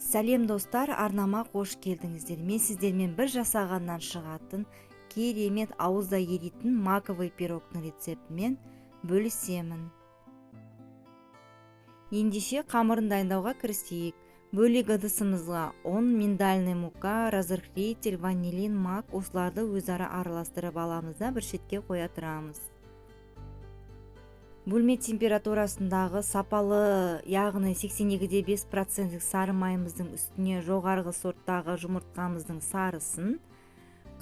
Сәлем достар, арнама қош келдіңіздер. Мен сіздермен бір жасағаннан шығатын керемет ауызда еритін маковый пирогтың рецептімен бөлісемін. Ендеше қамырын дайындауға кірісейік. Бөлек ыдысымызға 10 миндальный мука, разрыхлитель, ванилин, мак осыларды өзара араластырып аламыз да бір шетке қоя тұрамыз. Бөлме температурасындағы сапалы, яғни 82,5% сары майымыздың үстіне жоғарғы сорттағы жұмыртқамыздың сарысын,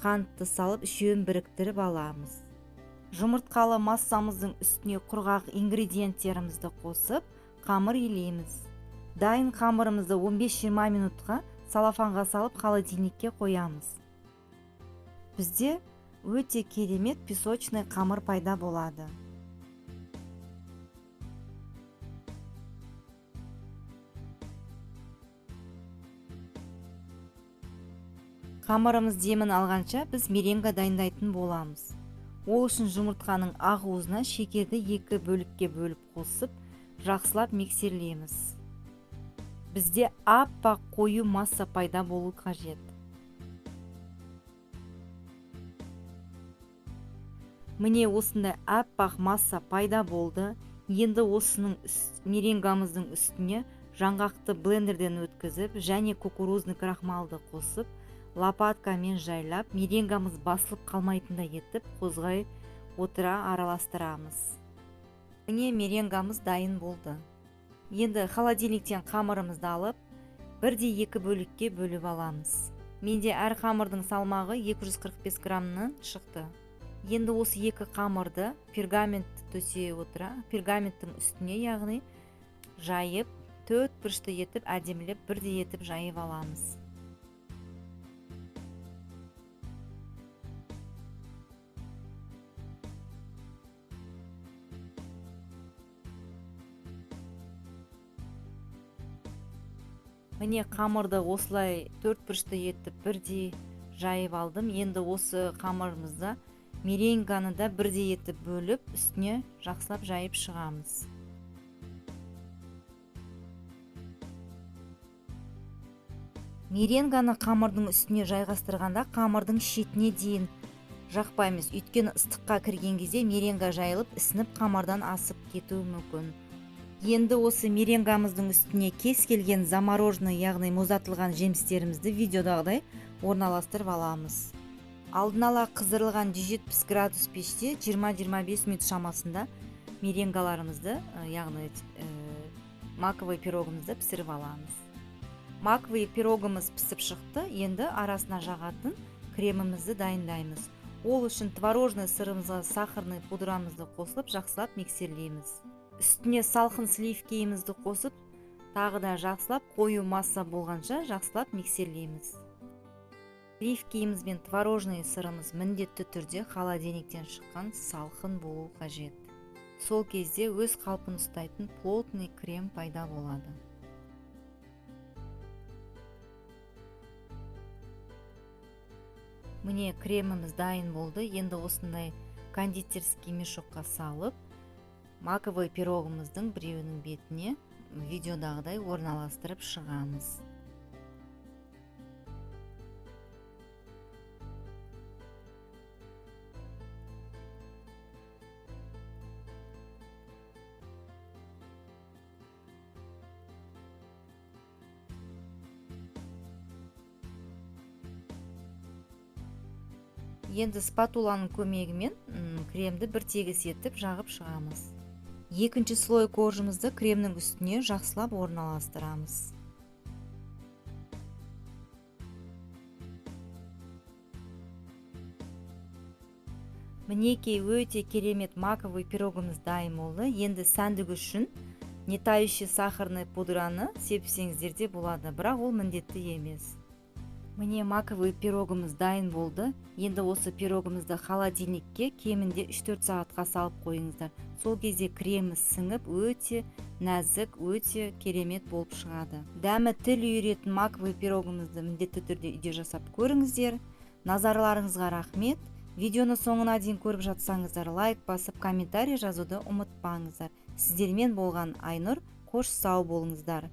қантты салып үшеуін біріктіріп аламыз. Жұмыртқалы массамыздың үстіне құрғақ ингредиенттерімізді қосып, қамыр илейміз. Дайын қамырымызды 15-20 минутқа салафанға салып холодильникке қоямыз. Бізде өте керемет песочный қамыр пайда болады. Қамырымыз демін алғанша біз меренга дайындайтын боламыз. Ол үшін жұмыртқаның ақ уызына шекерді 2 бөлікке бөліп қосып, жақсылап миксерлейміз. Бізде аппақ қою масса пайда болу қажет. Міне осындай аппақ масса пайда болды. Енді осының меренгамыздың үстіне жаңғақты блендерден өткізіп және кукурузный крахмалды қосып, лопаткамен жайлап, меренгамыз басылып қалмайтындай етіп, қозғай отыра араластырамыз. Міне меренгамыз дайын болды. Енді холодильниктен қамырымызды алып, 1/2 бөлікке бөліп аламыз. Менде әр қамырдың салмағы 245 граммнан шықты. Енді осы 2 қамырды пергаментті төсей отыра, пергаменттің үстіне, яғни жайып, 4 бұрышты етіп, әдемілеп, бірдей етіп жайып аламыз. Міне қамырды осылай 4 бұрышты етіп бірдей жайып алдым. Енді осы қамырымызда меренганы да бірдей етіп бөліп, үстіне жақсылап жайып шығамыз. Меренганы қамырдың үстіне жайғастырғанда қамырдың шетіне дейін жақпаймыз. Өйткені ыстыққа кірген кезде меренга жайылып, ісініп қамырдан асып кетуі мүмкін. Енді осы меренгамыздың үстіне кез келген замороженный, яғни мұздатылған жемістерімізді видеодағыдай орналастырып аламыз. Алдын ала қыздырылған 170 градус пеште 20-25 минут шамасында меренгаларымызды, яғни маковый пирогымызды пісіріп аламыз. Маковый пирогымыз пісіп шықты, енді арасына жағатын кремімізді дайындаймыз. Ол үшін творожный сырымызға сахарный пудрамызды қосылып, жақсылап миксерлейміз. Үстіне салқын сливкемізді қосып, тағы да жақсылап қою масса болғанша жақсылап миксерлейміз. Сливкеміз бен творожный сырымыз міндетті түрде холодильниктен шыққан салқын болу қажет. Сол кезде өз қалпын ұстайтын плотный крем пайда болады. Міне креміміз дайын болды. Енді осындай кондитерский мешокқа салып, маковый пирогымыздың біреуінің бетіне видеодағыдай орналастырып шығамыз. Енді спатуланың көмегімен кремді бір тегіс етіп жағып шығамыз. Екінші слой коржымызды кремнің үстіне жақсылап орналастырамыз. Мінекей өте керемет маковый пирогымыз дайын болды. Енді сәндік үшін не тающий сахарный пудраны сепсеңіздер де болады, бірақ ол міндетті емес. Міне маковый пирогымыз дайын болды. Енді осы пирогымызды холодильникке кемінде 3-4 сағатқа салып қойыңыздар. Сол кезде кремі сіңіп, өте нәзік, өте керемет болып шығады. Дәмі тіл үйіретін маковый пирогымызды міндетті түрде үйде жасап көріңіздер. Назарларыңызға рахмет. Видеоны соңына дейін көріп жатсаңыздар, лайк басып, комментарий жазуды ұмытпаңыздар. Сіздермен болған Айнұр, қош сау болыңыздар.